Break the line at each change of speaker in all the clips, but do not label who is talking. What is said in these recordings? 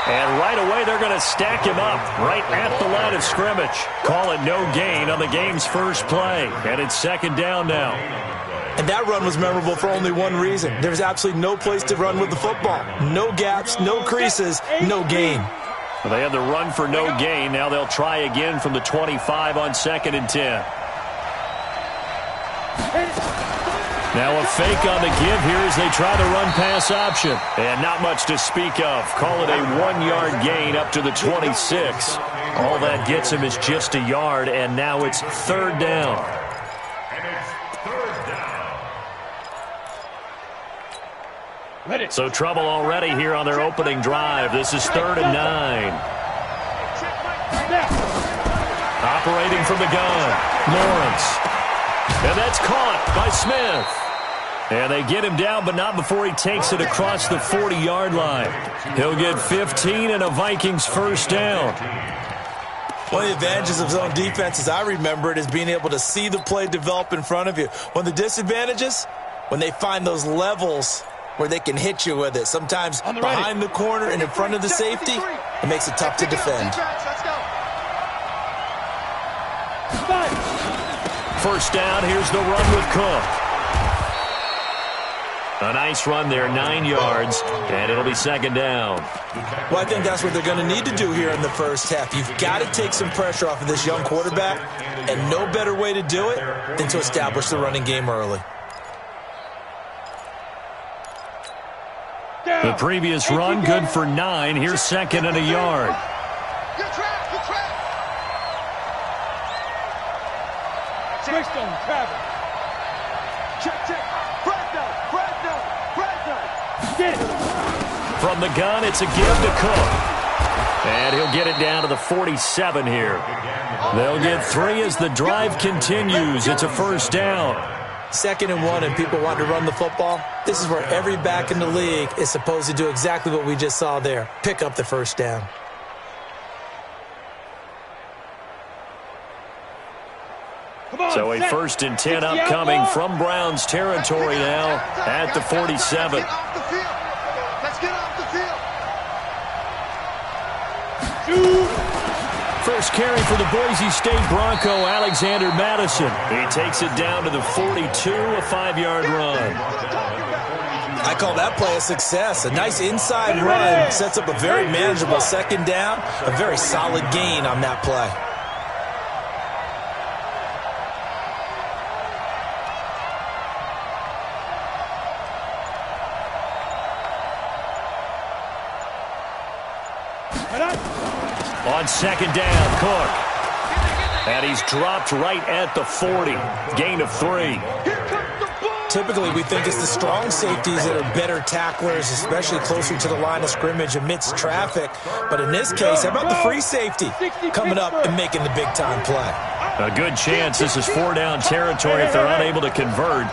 And right away, they're going to stack him up right at the line of scrimmage. Call it no gain on the game's first play. And it's second down now.
And that run was memorable for only one reason. There was absolutely no place to run with the football. No gaps, no creases, no gain.
Well, they had the run for no gain. Now they'll try again from the 25 on 2nd and 10. Now a fake on the give here as they try the run-pass option. And not much to speak of. Call it a 1-yard gain up to the 26. All that gets him is just a yard, and now it's third down. So trouble already here on their opening drive. This is 3rd and 9. Operating from the gun, Lawrence. And that's caught by Smith. And they get him down, but not before he takes it across the 40-yard line. He'll get 15 and a Vikings first down.
One of the advantages of zone defense, as I remember it, is being able to see the play develop in front of you. One of the disadvantages, when they find those levels where they can hit you with it. Sometimes behind the corner and in front of the safety, it makes it tough to defend.
First down, here's the run with Cook. A nice run there, 9 yards, and it'll be second down.
Well, I think that's what they're going to need to do here in the first half. You've got to take some pressure off of this young quarterback, and no better way to do it than to establish the running game early.
The previous run, good for 9. Here's 2nd and a yard. From the gun, it's a give to Cook. And he'll get it down to the 47 here. They'll get 3 as the drive continues. It's a first down.
2nd and 1 and people want to run the football. This is where every back in the league is supposed to do exactly what we just saw there. Pick up the first down.
So a 1st and 10 upcoming from Browns territory now at the 47.
Let's get off the field.
First carry for the Boise State Bronco, Alexander Madison. He takes it down to the 42, a 5-yard run.
I call that play a success. A nice inside run sets up a very manageable second down, a very solid gain on that play.
On second down, Cook. And he's dropped right at the 40. Gain of 3.
Typically, we think it's the strong safeties that are better tacklers, especially closer to the line of scrimmage amidst traffic. But in this case, how about the free safety coming up and making the big-time play?
A good chance this is 4-down territory if they're unable to convert.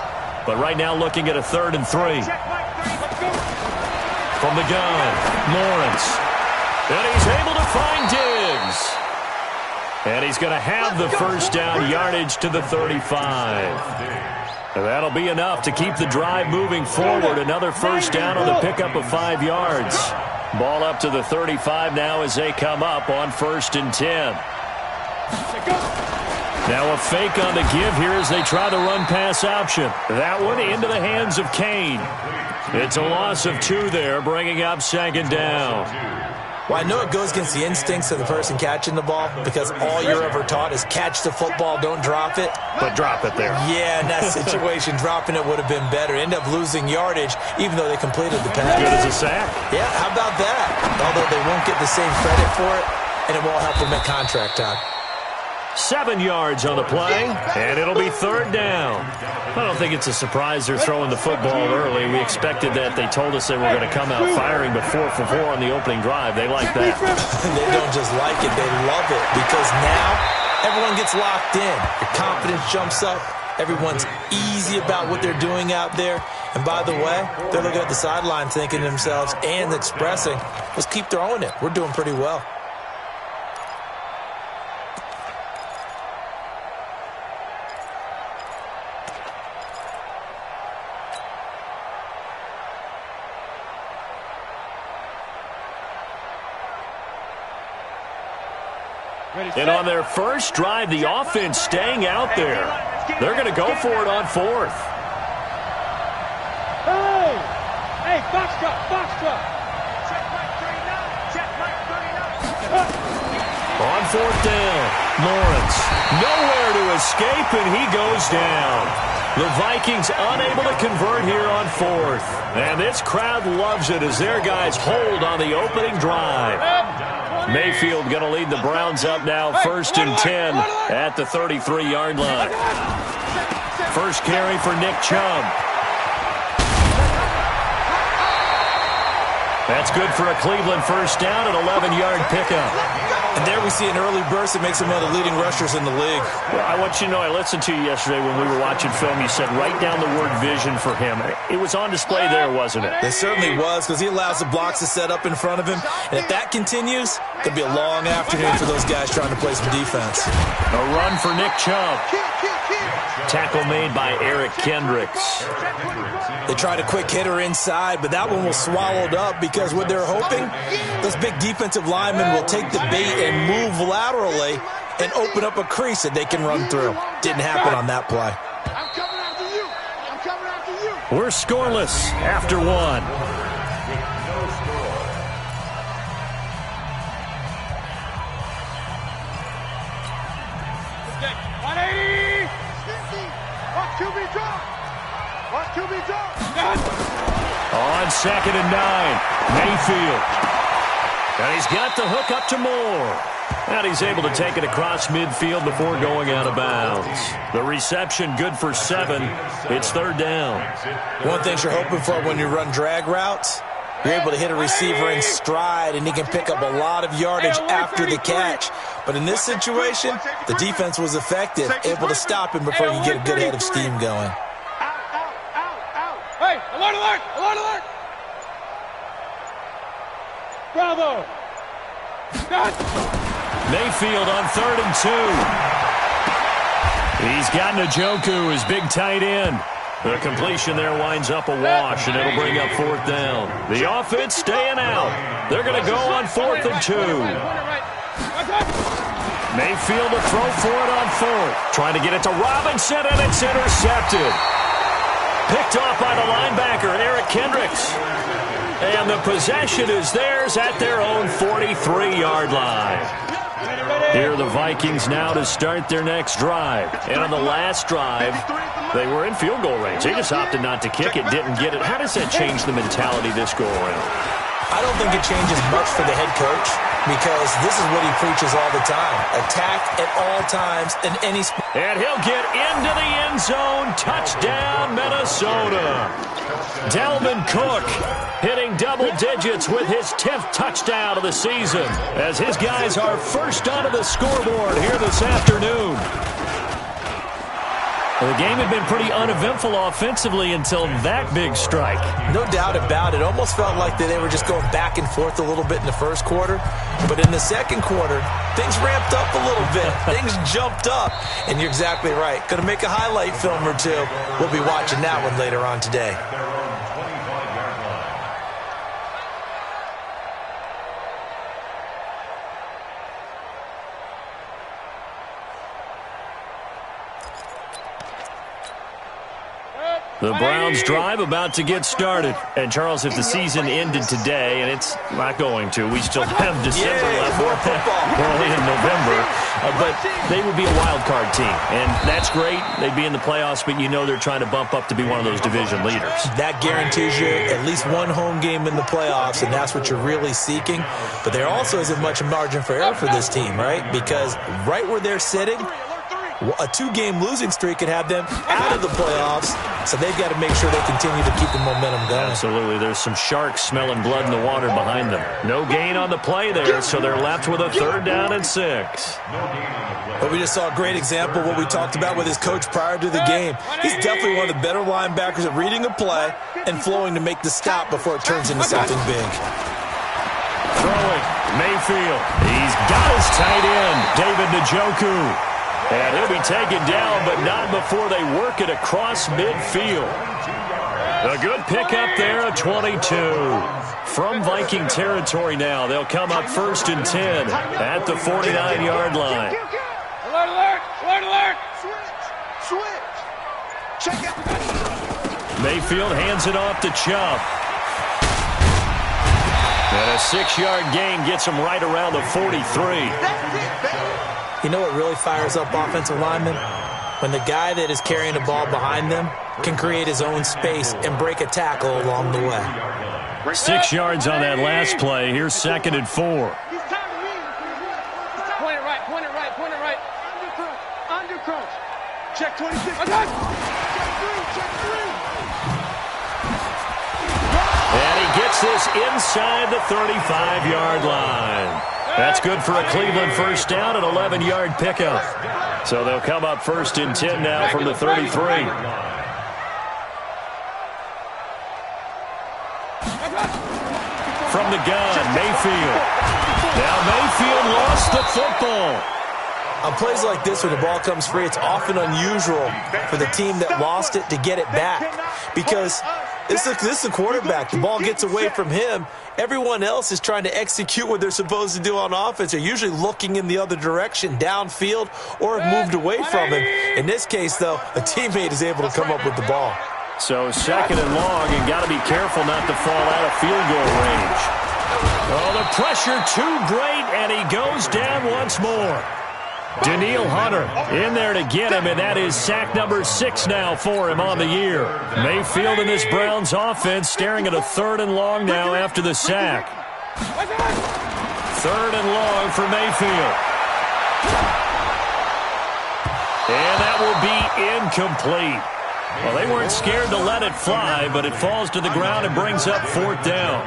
But right now looking at a 3rd and 3. From the gun, Lawrence. And he's able to find Diggs. And he's going to have the first down yardage to the 35. And that'll be enough to keep the drive moving forward. Another first down on the pickup of 5 yards. Ball up to the 35 now as they come up on 1st and 10. Now a fake on the give here as they try the run-pass option. That one into the hands of Kane. It's a loss of 2 there, bringing up second down.
Well, I know it goes against the instincts of the person catching the ball because all you're ever taught is catch the football, don't drop it.
But drop it there.
Yeah, in that situation, dropping it would have been better. End up losing yardage even though they completed the pass.
Good as a sack.
Yeah, how about that? Although they won't get the same credit for it, and it won't help them at contract time.
7 yards on the play, and it'll be 3rd down. I don't think it's a surprise they're throwing the football early. We expected that. They told us they were going to come out firing, but 4 for 4 on the opening drive. They like that.
They don't just like it, they love it, because now everyone gets locked in. Your confidence jumps up. Everyone's easy about what they're doing out there. And by the way, they're looking at the sideline thinking to themselves and expressing, let's keep throwing it. We're doing pretty well.
And on their first drive, the offense staying out there. They're going to go for it on fourth.
Hey, Foxtrot. Check Mike 39.
On fourth down, Lawrence nowhere to escape, and he goes down. The Vikings unable to convert here on fourth. And this crowd loves it as their guys hold on the opening drive. Mayfield going to lead the Browns up now, 1st and 10 at the 33-yard line. First carry for Nick Chubb. That's good for a Cleveland first down, an 11-yard pickup.
And there we see an early burst that makes him one of the leading rushers in the league.
Well, I want you to know, I listened to you yesterday when we were watching film. You said write down the word vision for him. It was on display there, wasn't it?
It certainly was, because he allows the blocks to set up in front of him. And if that continues, it could be a long afternoon for those guys trying to play some defense.
A run for Nick Chubb. Tackle made by Eric Kendricks.
They tried a quick hitter inside, but that one was swallowed up because what they're hoping, those big defensive linemen will take the bait and move laterally and open up a crease that they can run through. Didn't happen on that play.
I'm coming after you.
We're scoreless after one.
Watch QB drop.
On 2nd and 9, Mayfield. And he's got the hook up to Moore. And he's able to take it across midfield before going out of bounds. The reception good for 7. It's 3rd down.
One thing you're hoping for when you run drag routes, you're able to hit a receiver in stride, and he can pick up a lot of yardage after the catch. But in this situation, the defense was effective, able to stop him before you get a good head of steam going.
Hey, alert! Bravo!
Mayfield on 3rd and 2. He's got Njoku, his big tight end. The completion there winds up a wash, and it'll bring up 4th down. The offense staying out. They're going to go on 4th and 2. Mayfield to throw for it on 4th. Trying to get it to Robinson, and it's intercepted. Picked off by the linebacker, Eric Kendricks. And the possession is theirs at their own 43-yard line. Here are the Vikings now to start their next drive. And on the last drive, they were in field goal range. They just opted not to kick it, didn't get it. How does that change the mentality this go around?
I don't think it changes much for the head coach, because this is what he preaches all the time. Attack at all times in any sport.
And he'll get into the end zone. Touchdown, Minnesota. Dalvin Cook hitting double digits with his 10th touchdown of the season as his guys are first onto the scoreboard here this afternoon. Well, the game had been pretty uneventful offensively until that big strike.
No doubt about it. Almost felt like they were just going back and forth a little bit in the first quarter. But in the second quarter, things ramped up a little bit. Things jumped up. And you're exactly right. Going to make a highlight film or two. We'll be watching that one later on today.
The Browns drive about to get started. And, Charles, if the season ended today, and it's not going to, we still have December left, early in November, but they would be a wild card team. And that's great. They'd be in the playoffs, but you know they're trying to bump up to be one of those division leaders.
That guarantees you at least one home game in the playoffs, and that's what you're really seeking. But there also isn't much margin for error for this team, right? Because right where they're sitting, a 2-game losing streak could have them out of the playoffs, so they've got to make sure they continue to keep the momentum going.
Absolutely. There's some sharks smelling blood in the water behind them. No gain on the play there, so they're left with a 3rd down and 6.
But we just saw a great example of what we talked about with his coach prior to the game. He's definitely one of the better linebackers at reading a play and flowing to make the stop before it turns into something big.
Throwing, Mayfield. He's got his tight end, David Njoku. And he'll be taken down, but not before they work it across midfield. A good pickup there, a 22. From Viking territory now, they'll come up 1st and 10 at the 49-yard line.
Alert, alert, alert, alert. Switch. Check out.
Mayfield hands it off to Chubb. And a 6-yard gain gets him right around the 43.
You know what really fires up offensive linemen? When the guy that is carrying the ball behind them can create his own space and break a tackle along the way.
6 yards on that last play. Here's 2nd and 4.
Point it right, point it right, point it right. Under crunch. Check 26. Check 3.
And he gets this inside the 35-yard line. That's good for a Cleveland first down, an 11-yard pickup. So they'll come up 1st and 10 now from the 33. From the gun, Mayfield. Now Mayfield lost the football.
On plays like this where the ball comes free, it's often unusual for the team that lost it to get it back. Because this is the quarterback. The ball gets away from him. Everyone else is trying to execute what they're supposed to do on offense. They're usually looking in the other direction, downfield, or have moved away from him. In this case, though, a teammate is able to come up with the ball.
So 2nd and long, and got to be careful not to fall out of field goal range. Oh, the pressure too great, and he goes down once more. Daniil Hunter in there to get him, and that is sack number 6 now for him on the year. Mayfield in this Browns offense staring at a 3rd and long now after the sack. 3rd and long for Mayfield. And that will be incomplete. Well, they weren't scared to let it fly, but it falls to the ground and brings up 4th down.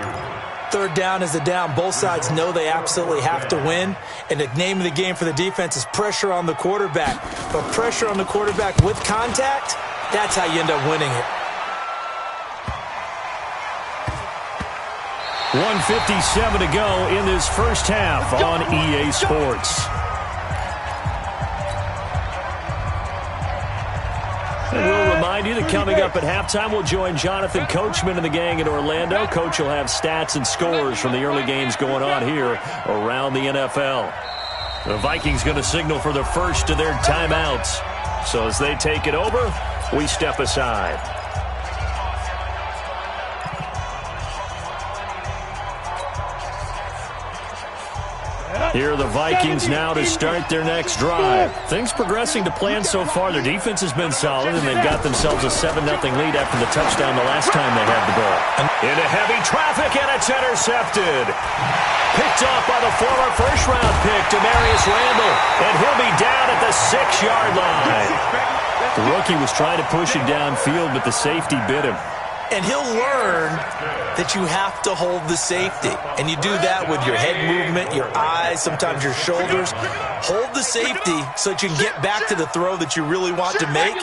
3rd down is a down. Both sides know they absolutely have to win. And the name of the game for the defense is pressure on the quarterback. But pressure on the quarterback with contact, that's how you end up winning it.
1:57 to go in this first half on EA Sports. And we'll remind you that coming up at halftime, we'll join Jonathan Coachman and the gang in Orlando. Coach will have stats and scores from the early games going on here around the NFL. The Vikings going to signal for the first of their timeouts. So as they take it over, we step aside. Here are the Vikings now to start their next drive. Things progressing to plan so far. Their defense has been solid, and they've got themselves a 7-0 lead after the touchdown the last time they had the ball. Into heavy traffic, and it's intercepted. Picked off by the former first-round pick, Demarius Randall, and he'll be down at the 6-yard line. The rookie was trying to push it downfield, but the safety bit him.
And he'll learn that you have to hold the safety. And you do that with your head movement, your eyes, sometimes your shoulders. Hold the safety so that you can get back to the throw that you really want to make.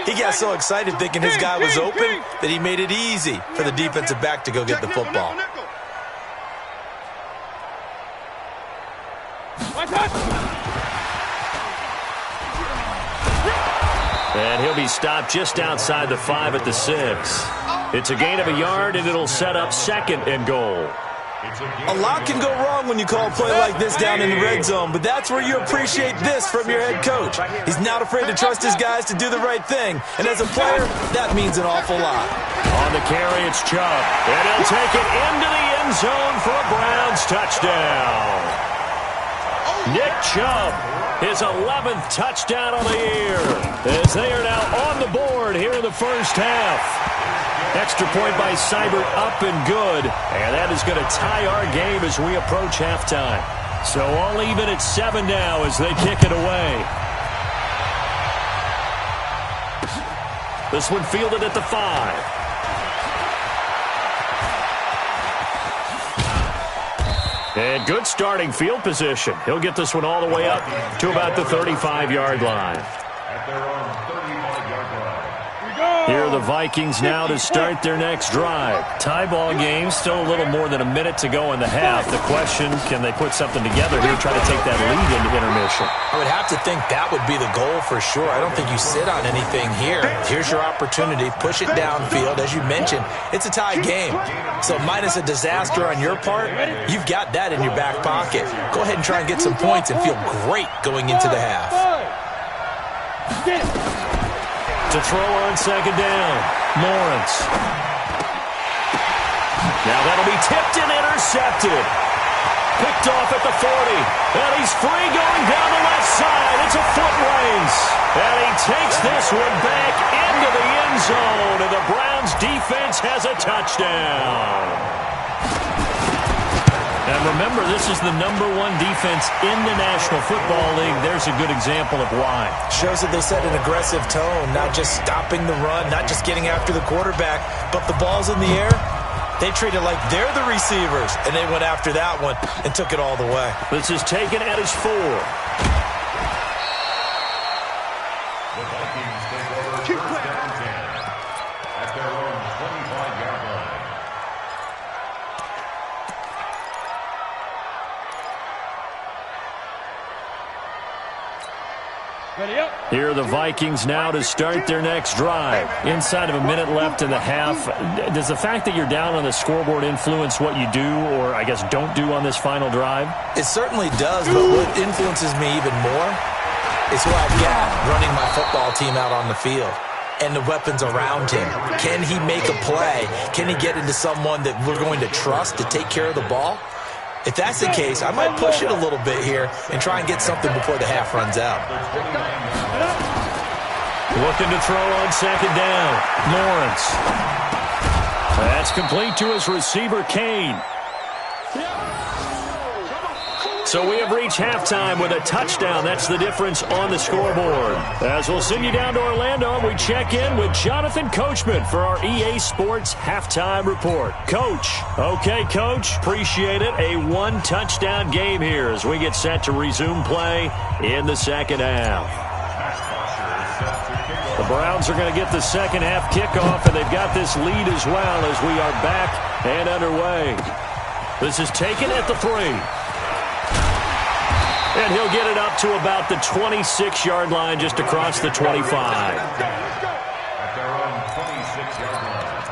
He got so excited thinking his guy was open that he made it easy for the defensive back to go get the football.
And he'll be stopped just outside the 5 at the 6. It's a gain of a yard, and it'll set up 2nd and goal.
A lot can go wrong when you call a play like this down in the red zone, but that's where you appreciate this from your head coach. He's not afraid to trust his guys to do the right thing, and as a player, that means an awful lot.
On the carry, it's Chubb, and he'll take it into the end zone for a Browns touchdown. Nick Chubb, his 11th touchdown on the year, as they are now on the board here in the first half. Extra point by Seibert up and good, and that is going to tie our game as we approach halftime. So all even at 7 now as they kick it away. This one fielded at the 5. And good starting field position. He'll get this one all the way up to about the 35-yard line.
At their own 35-yard line. Here we go.
Here are the Vikings now to start their next drive. Tie ball game, still a little more than a minute to go in the half. The question, can they put something together here, try to take that lead into intermission?
I would have to think that would be the goal for sure. I don't think you sit on anything here. Here's your opportunity. Push it downfield. As you mentioned, it's a tie game. So minus a disaster on your part, you've got that in your back pocket. Go ahead and try and get some points and feel great going into the half.
To throw on second down, Lawrence. Now that'll be tipped and intercepted. Picked off at the 40. And he's free going down the left side. It's a foot race. And he takes this one back into the end zone. And the Browns defense has a touchdown. And remember, this is the #1 defense in the National Football League. There's a good example of why.
Shows that they set an aggressive tone, not just stopping the run, not just getting after the quarterback, but the ball's in the air. They treat it like they're the receivers, and they went after that one and took it all the way.
This is taken at his 4.
The Vikings take over first down 10 at their own 25-yard line.
Here are the Vikings now to start their next drive. Inside of a minute left in the half. Does the fact that you're down on the scoreboard influence what you do, or I guess don't do on this final drive?
It certainly does, but what influences me even more is who I've got running my football team out on the field and the weapons around him. Can he make a play? Can he get into someone that we're going to trust to take care of the ball? If that's the case, I might push it a little bit here and try and get something before the half runs out.
Looking to throw on second down. Lawrence. That's complete to his receiver, Kane. So we have reached halftime with a touchdown. That's the difference on the scoreboard. As we'll send you down to Orlando, we check in with Jonathan Coachman for our EA Sports Halftime Report. Coach. Okay, Coach. Appreciate it. A one-touchdown game here as we get set to resume play in the second half. The Browns are going to get the second half kickoff, and they've got this lead as well as we are back and underway. This is taken at the 3. And he'll get it up to about the 26-yard line, just across the 25.
At their own 26-yard line.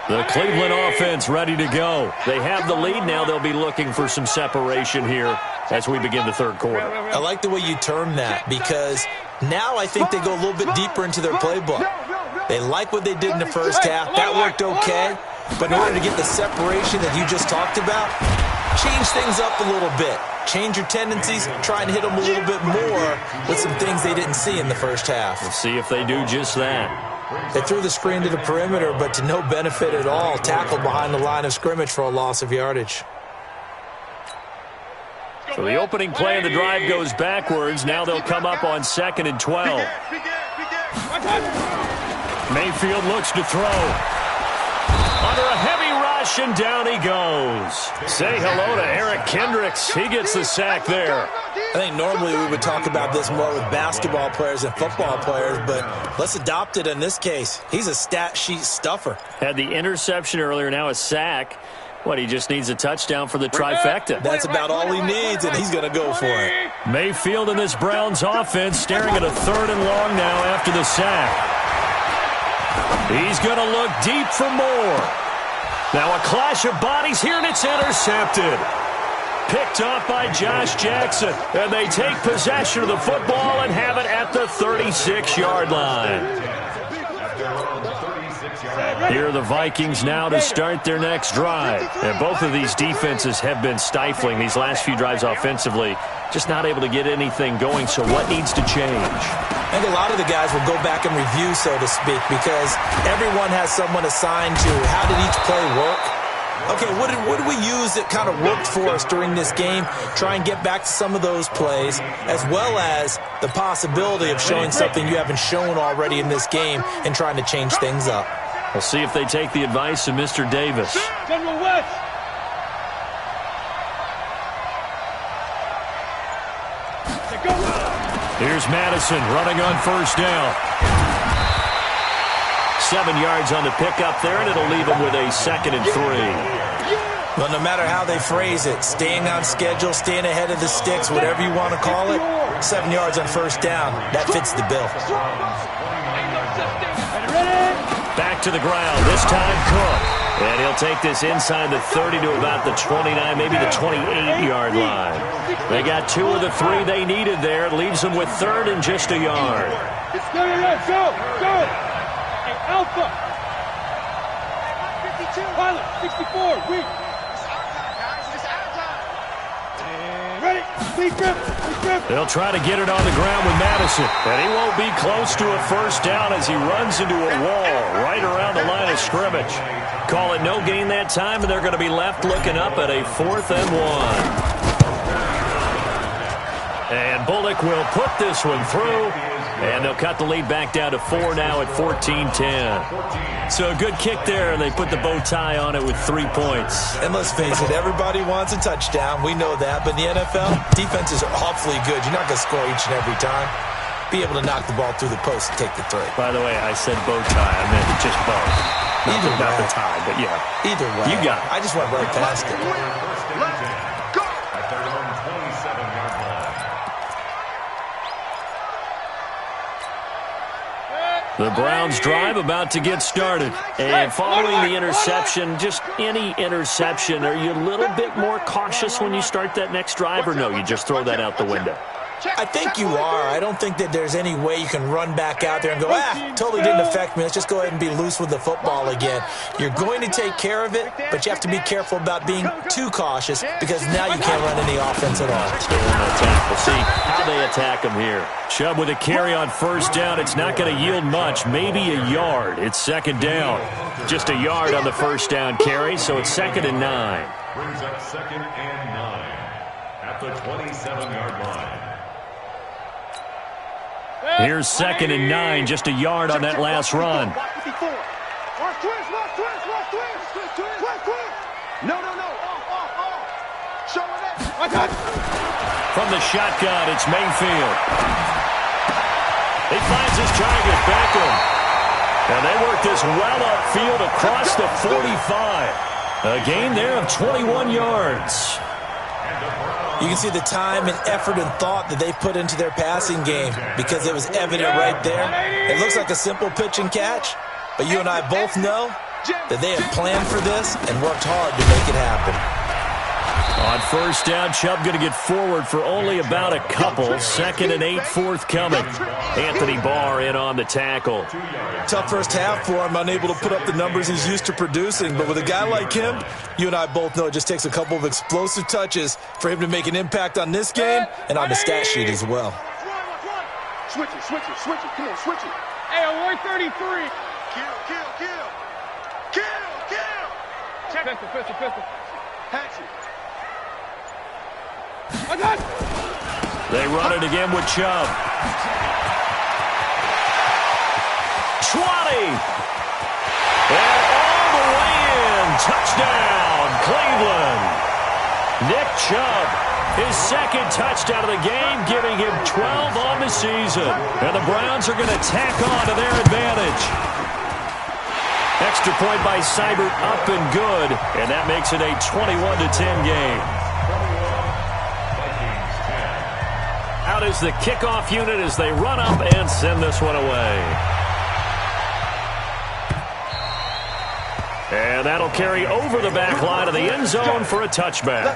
The Cleveland offense ready to go. They have the lead now. They'll be looking for some separation here as we begin the third quarter.
I like the way you term that, because now I think they go a little bit deeper into their playbook. They like what they did in the first half. That worked okay. But in order to get the separation that you just talked about, change things up a little bit. Change your tendencies, try and hit them a little bit more with some things they didn't see in the first half.
We'll see if they do just that.
They threw the screen to the perimeter, but to no benefit at all. Tackled behind the line of scrimmage for a loss of yardage.
So the opening play of the drive goes backwards. Now they'll come up on 2nd and 12. Mayfield looks to throw. Under a heavy rush, and down he goes. Say hello to Eric Kendricks. He gets the sack there.
I think normally we would talk about this more with basketball players and football players, but let's adopt it in this case. He's a stat sheet stuffer.
Had the interception earlier, now a sack. What, he just needs a touchdown for the trifecta.
That's about all he needs, and he's going to go for it.
Mayfield in this Browns offense staring at a 3rd and long now after the sack. He's going to look deep for more. Now a clash of bodies here, and it's intercepted. Picked off by Josh Jackson. And they take possession of the football and have it at the 36-yard line. Here are the Vikings now to start their next drive. And both of these defenses have been stifling these last few drives offensively. Just not able to get anything going, so what needs to change?
I think a lot of the guys will go back and review, so to speak, because everyone has someone assigned to how did each play work. Okay, what did we use that kind of worked for us during this game? Try and get back to some of those plays, as well as the possibility of showing something you haven't shown already in this game and trying to change things up.
We'll see if they take the advice of Mr. Davis.
General West.
Here's Madison running on first down. 7 yards on the pickup there, and it'll leave him with a 2nd and 3.
Well, no matter how they phrase it, staying on schedule, staying ahead of the sticks, whatever you want to call it, 7 yards on first down, that fits the bill.
Back to the ground, this time Cook. And he'll take this inside the 30 to about the 29, maybe the 28-yard line. They got 2 of the 3 they needed there. It leaves them with 3rd and just a yard.
Go! Hey, Alpha! 52. Pilot, 64, weak. Ready, big grip.
They'll try to get it on the ground with Madison. And he won't be close to a first down as he runs into a wall right around the line of scrimmage. Call it no gain that time, and they're going to be left looking up at a 4th and 1. And Bullock will put this one through, and they'll cut the lead back down to 4 now at 14-10. So a good kick there, and they put the bow tie on it with 3 points.
And let's face it, everybody wants a touchdown. We know that. But in the NFL, defenses are awfully good. You're not going to score each and every time. Be able to knock the ball through the post and take the 3.
By the way, I said bow tie. I meant just bow. Not the tie, but yeah.
Either way.
You got it.
I just went right past it.
At their own 27-yard line.
The Browns drive about to get started. And following the interception, just any interception, are you a little bit more cautious when you start that next drive, or no, you just throw that out the window?
I think you are. I don't think that there's any way you can run back out there and go, totally didn't affect me. Let's just go ahead and be loose with the football again. You're going to take care of it, but you have to be careful about being too cautious because now you can't run any offense at all.
Still on that tackle. See how they attack him here. Chubb with a carry on first down. It's not going to yield much, maybe a yard. It's 2nd down. Just a yard on the first down carry, so it's 2nd and 9.
Brings up 2nd and 9 at the 27-yard line.
Here's 2nd and 9, just a yard on that last run.
No. Show it.
From the shotgun, it's Mayfield. He finds his target, Beckham. And they work this well upfield across the 45. A gain there of 21 yards.
You can see the time and effort and thought that they put into their passing game because it was evident right there. It looks like a simple pitch and catch, but you and I both know that they have planned for this and worked hard to make it happen.
On first down, Chubb going to get forward for only about a couple. 2nd and 8 forthcoming. Anthony Barr in on the tackle.
Tough first half for him, unable to put up the numbers he's used to producing. But with a guy like him, you and I both know it just takes a couple of explosive touches for him to make an impact on this game and on the stat sheet as well.
Switch it. Come on, switch it. Hey, award 33. Kill. Check. Pistol. Hatchet.
They run it again with Chubb. 20. And all the way in. Touchdown, Cleveland. Nick Chubb, his 2nd touchdown of the game, giving him 12 on the season. And the Browns are going to tack on to their advantage. Extra point by Seibert, up and good. And that makes it a 21-10 game. Out is the kickoff unit as they run up and send this one away. And that'll carry over the back line of the end zone for a touchback.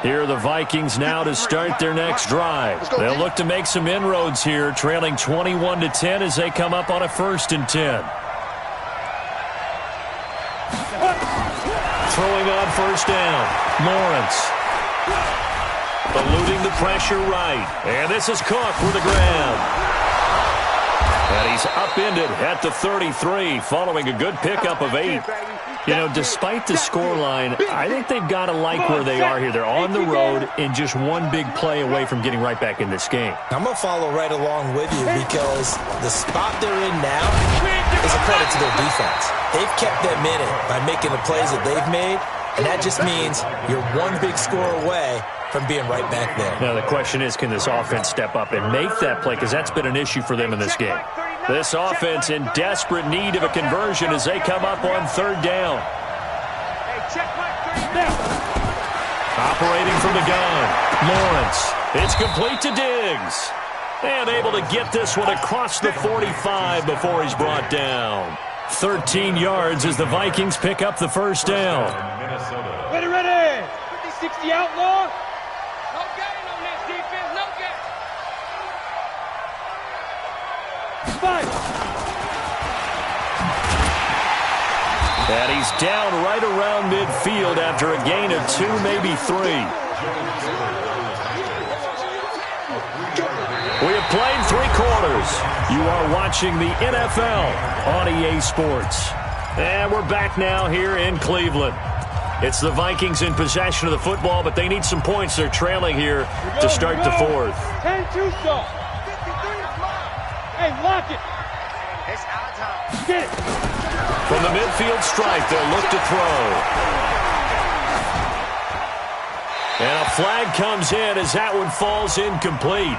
Here are the Vikings now to start their next drive. They'll look to make some inroads here, trailing 21-10 as they come up on a 1st and 10. Throwing on first down, Lawrence. Eluding the pressure right. And this is Cook with the grab. And he's upended at the 33 following a good pickup of 8. You know, despite the scoreline, I think they've got to like where they are here. They're on the road and just one big play away from getting right back in this game.
I'm going to follow right along with you because the spot they're in now is a credit to their defense. They've kept them in it by making the plays that they've made, And that just means you're one big score away from being right back there.
Now, the question is, can this offense step up and make that play? Because that's been an issue for them in this game. This offense in desperate need of a conversion as they come up on third down. Operating from the gun, Lawrence. It's complete to Diggs. And able to get this one across the 45 before he's brought down. 13 yards as the Vikings pick up the first down.
Ready, ready. 50-60 outlaw. No gain on this defense, no gain. Fight.
And he's down right around midfield after a gain of 2, maybe 3. We have played 3 quarters. You are watching the NFL on EA Sports. And we're back now here in Cleveland. It's the Vikings in possession of the football, but they need some points. They're trailing here to start the fourth.
10-2 so. Hey, lock it. It's our time. Get it.
From the midfield stripe, they'll look to throw. And a flag comes in as that one falls incomplete.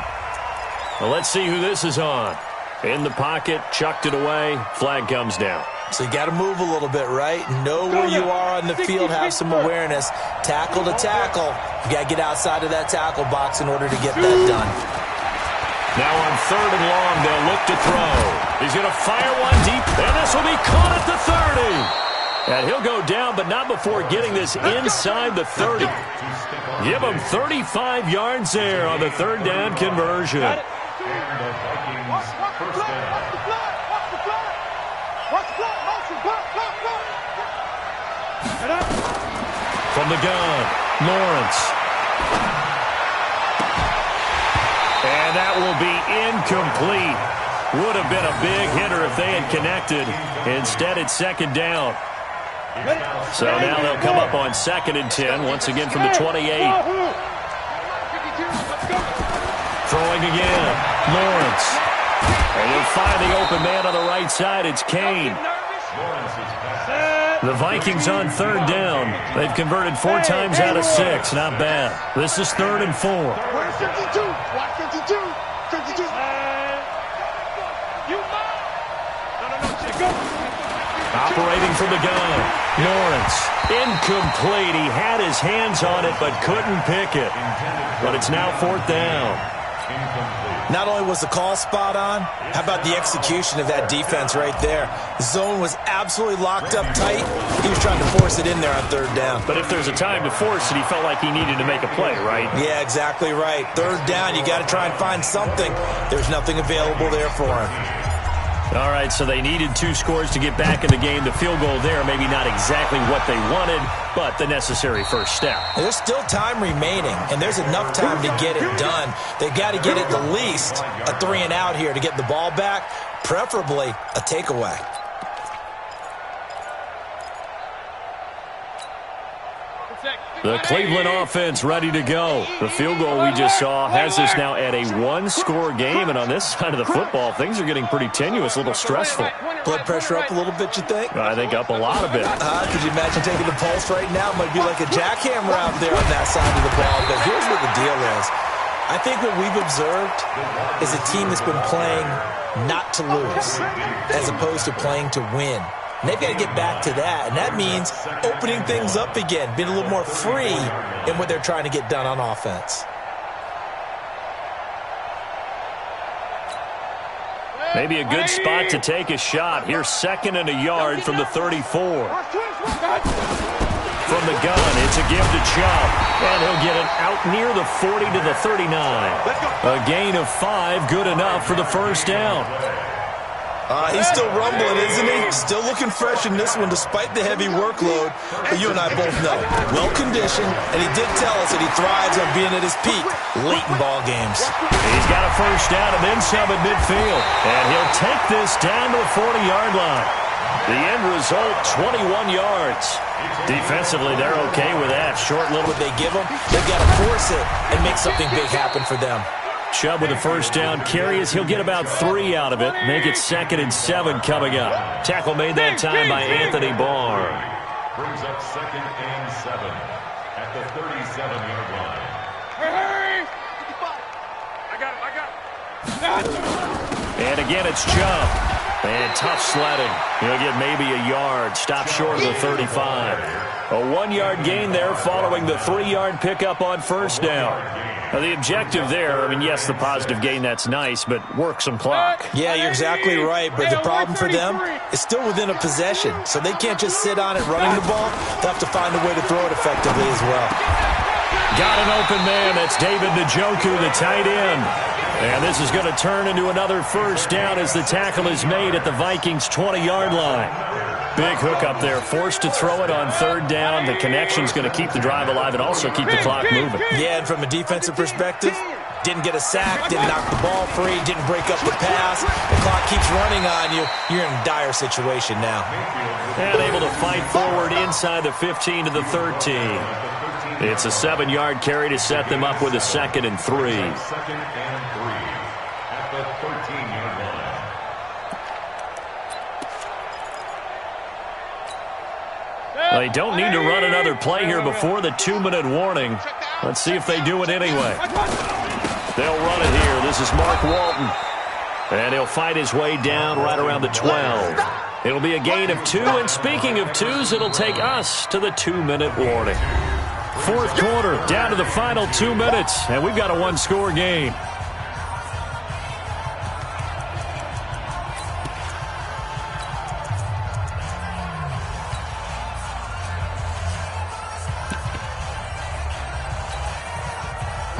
Well, let's see who this is on. In the pocket, chucked it away, flag comes down.
So you got to move a little bit, right? Know where you are on the field, have some awareness. Tackle to tackle. You got to get outside of that tackle box in order to get that done.
Now on third and long, they'll look to throw. He's going to fire one deep, and this will be caught at the 30. And he'll go down, but not before getting this inside the 30. Give him 35 yards there on the third down conversion. From the gun, Lawrence. And that will be incomplete. Would have been a big hitter if they had connected. Instead, it's second down. So now they'll come up on 2nd and 10, once again from the 28. Throwing again, Lawrence. And he'll find the open man on the right side. It's Kane. The Vikings on third down. They've converted 4 times out of 6. Not bad. This is 3rd and 4.
Where's 52? Watch 52. 52. You go.
Operating from the gun. Lawrence. Incomplete. He had his hands on it but couldn't pick it. But it's now 4th down.
Not only was the call spot on, how about the execution of that defense right there? The zone was absolutely locked up tight. He was trying to force it in there on third down.
But if there's a time to force it, he felt like he needed to make a play, right?
Yeah, exactly right. Third down, you got to try and find something. There's nothing available there for him.
All right, so they needed 2 scores to get back in the game. The field goal there, maybe not exactly what they wanted, but the necessary first step.
There's still time remaining, and there's enough time to get it done. They've got to get at the least a 3 and out here to get the ball back, preferably a takeaway.
The Cleveland offense ready to go. The field goal we just saw has us now at a 1-score game, and on this side of the football, things are getting pretty tenuous, a little stressful.
Blood pressure up a little bit, you think?
I think up a lot of it.
Could you imagine taking the pulse right now? It might be like a jackhammer out there on that side of the ball, but here's what the deal is. I think what we've observed is a team that's been playing not to lose as opposed to playing to win. And they've got to get back to that, and that means opening things up again, being a little more free in what they're trying to get done on offense.
Maybe a good spot to take a shot. Here's 2nd and a yard from the 34. From the gun, it's a give to Chubb, and he'll get it out near the 40 to the 39. A gain of 5, good enough for the first down.
He's still rumbling, isn't he? Still looking fresh in this one despite the heavy workload. But you and I both know, well-conditioned, and he did tell us that he thrives on being at his peak late in ball games.
He's got a first down and then some at midfield. And he'll take this down to the 40-yard line. The end result, 21 yards. Defensively, they're okay with that. Short little.
What they give him, they've got to force it and make something big happen for them.
Chubb with a first down carry as he'll get about 3 out of it. Make it 2nd and 7 coming up. Tackle made that time by Anthony Barr.
brings up 2nd and 7 at the 37-yard line.
Hey! I got it.
And again, it's jump. And tough sledding. He'll get maybe a yard. Stop short of the 35. A 1-yard gain there following the 3-yard pickup on first down. Now, the objective there, I mean, yes, the positive gain, that's nice, but work some clock.
Yeah, you're exactly right, but the problem for them is still within a possession, so they can't just sit on it running the ball. They'll have to find a way to throw it effectively as well.
Got an open man. That's David Njoku, the tight end. And this is going to turn into another first down as the tackle is made at the Vikings' 20-yard line. Big hook up there, forced to throw it on third down. The connection's going to keep the drive alive and also keep the clock moving.
Yeah, and from a defensive perspective, didn't get a sack, didn't knock the ball free, didn't break up the pass. The clock keeps running on you. You're in a dire situation now.
And able to fight forward inside the 15 to the 13. It's a 7-yard carry to set them up with a 2nd and 3.
2nd and 3 at the 13-yard line.
They don't need to run another play here before the 2-minute warning. Let's see if they do it anyway. They'll run it here. This is Mark Walton. And he'll fight his way down right around the 12. It'll be a gain of 2. And speaking of 2s, it'll take us to the 2-minute warning. Fourth quarter, down to the final 2 minutes, and we've got a 1-score game.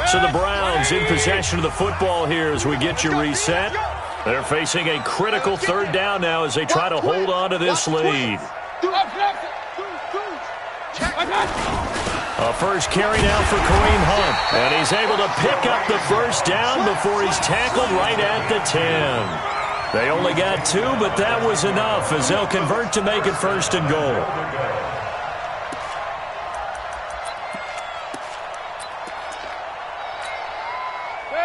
So the Browns in possession of the football here as we get you reset. They're facing a critical third down now as they try to hold on to this lead. A first carry now for Kareem Hunt. And he's able to pick up the first down before he's tackled right at the 10. They only got 2, but that was enough as they'll convert to make it 1st and goal.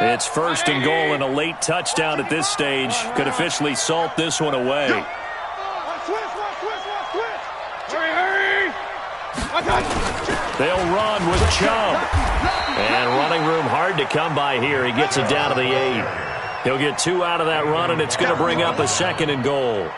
It's 1st and goal, and a late touchdown at this stage could officially salt this one away. They'll run with Chubb. And running room hard to come by here. He gets it down to the 8. He'll get 2 out of that run, and it's going to bring up a 2nd and goal.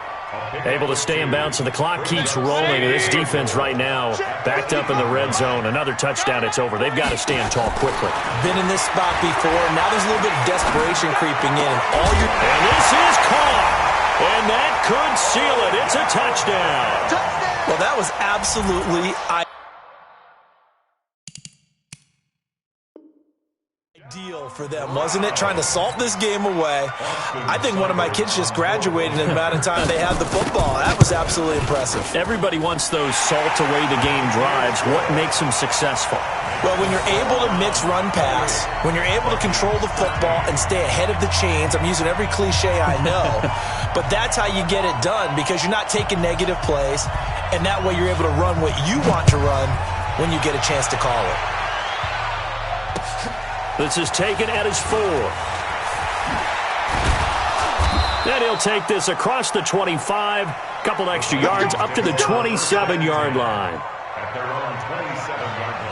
Able to stay in bounds, and the clock keeps rolling. And this defense right now backed up in the red zone. Another touchdown, it's over. They've got to stand tall quickly.
Been in this spot before. Now there's a little bit of desperation creeping in.
And this is caught. And that could seal it. It's a touchdown.
Well, that was absolutely ideal for them, wasn't it? Trying to salt this game away. I think one of my kids just graduated in the amount of time they had the football. That was absolutely impressive.
Everybody wants those salt away the game drives. What makes them successful?
Well, when you're able to mix run-pass, when you're able to control the football and stay ahead of the chains, I'm using every cliche I know, but that's how you get it done because you're not taking negative plays, and that way you're able to run what you want to run when you get a chance to call it.
This is taken at his 4. Then he'll take this across the 25, couple extra yards up to the 27-yard line.
At their own 27-yard line.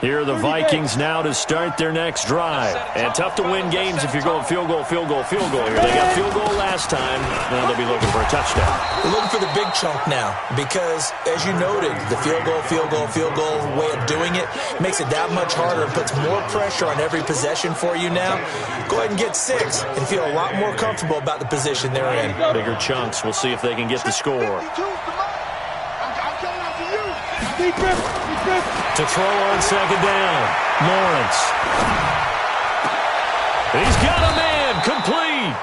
Here are the Vikings now to start their next drive. And tough to win games if you're going field goal, field goal, field goal here. They got field goal last time. Now they'll be looking for a touchdown.
They're looking for the big chunk now because, as you noted, the field goal way of doing it makes it that much harder and puts more pressure on every possession for you now. Go ahead and get 6 and feel a lot more comfortable about the position they're in.
Bigger chunks. We'll see if they can get the score. To throw on second down, Lawrence. He's got a man, complete.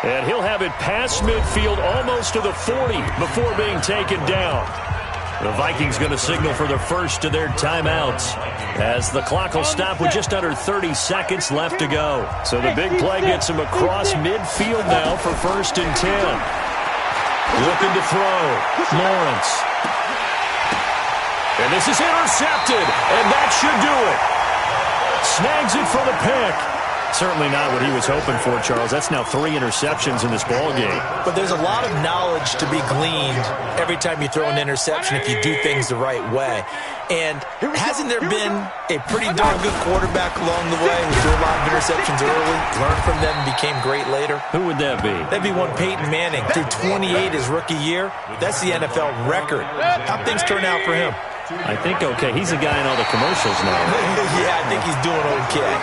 And he'll have it past midfield almost to the 40 before being taken down. The Vikings going to signal for the first of their timeouts as the clock will stop with just under 30 seconds left to go. So the big play gets him across midfield now for 1st and 10. Looking to throw, Lawrence. And this is intercepted, and that should do it. Snags it for the pick. Certainly not what he was hoping for, Charles. That's now 3 interceptions in this ballgame.
But there's a lot of knowledge to be gleaned every time you throw an interception if you do things the right way. And hasn't there been a pretty darn good quarterback along the way who threw a lot of interceptions early, learned from them, and became great later?
Who would that be?
That'd be one Peyton Manning. Threw 28 his rookie year. That's the NFL record. How'd things turn out for him?
I think okay. He's a guy in all the commercials now.
Yeah, I think he's doing okay.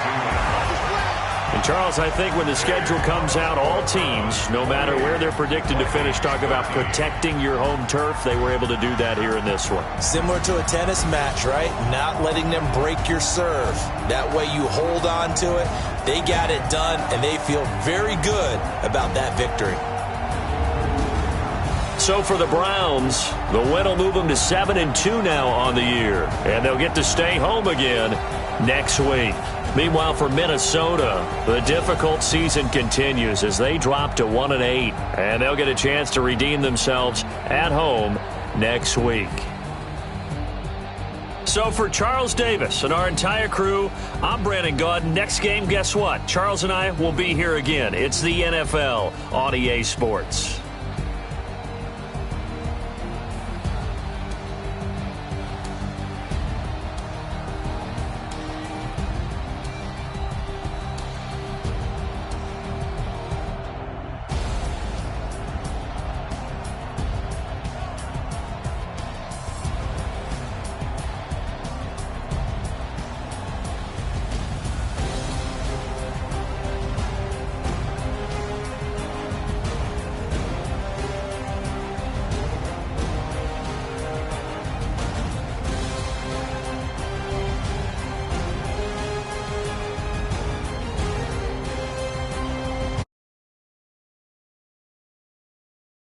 And, Charles, I think when the schedule comes out, all teams, no matter where they're predicted to finish, talk about protecting your home turf. They were able to do that here in this one.
Similar to a tennis match, right? Not letting them break your serve. That way you hold on to it. They got it done, and they feel very good about that victory.
So for the Browns, the win will move them to 7-2 now on the year. And they'll get to stay home again next week. Meanwhile, for Minnesota, the difficult season continues as they drop to 1-8. And they'll get a chance to redeem themselves at home next week. So for Charles Davis and our entire crew, I'm Brandon Gaudin. Next game, guess what? Charles and I will be here again. It's the NFL on EA Sports.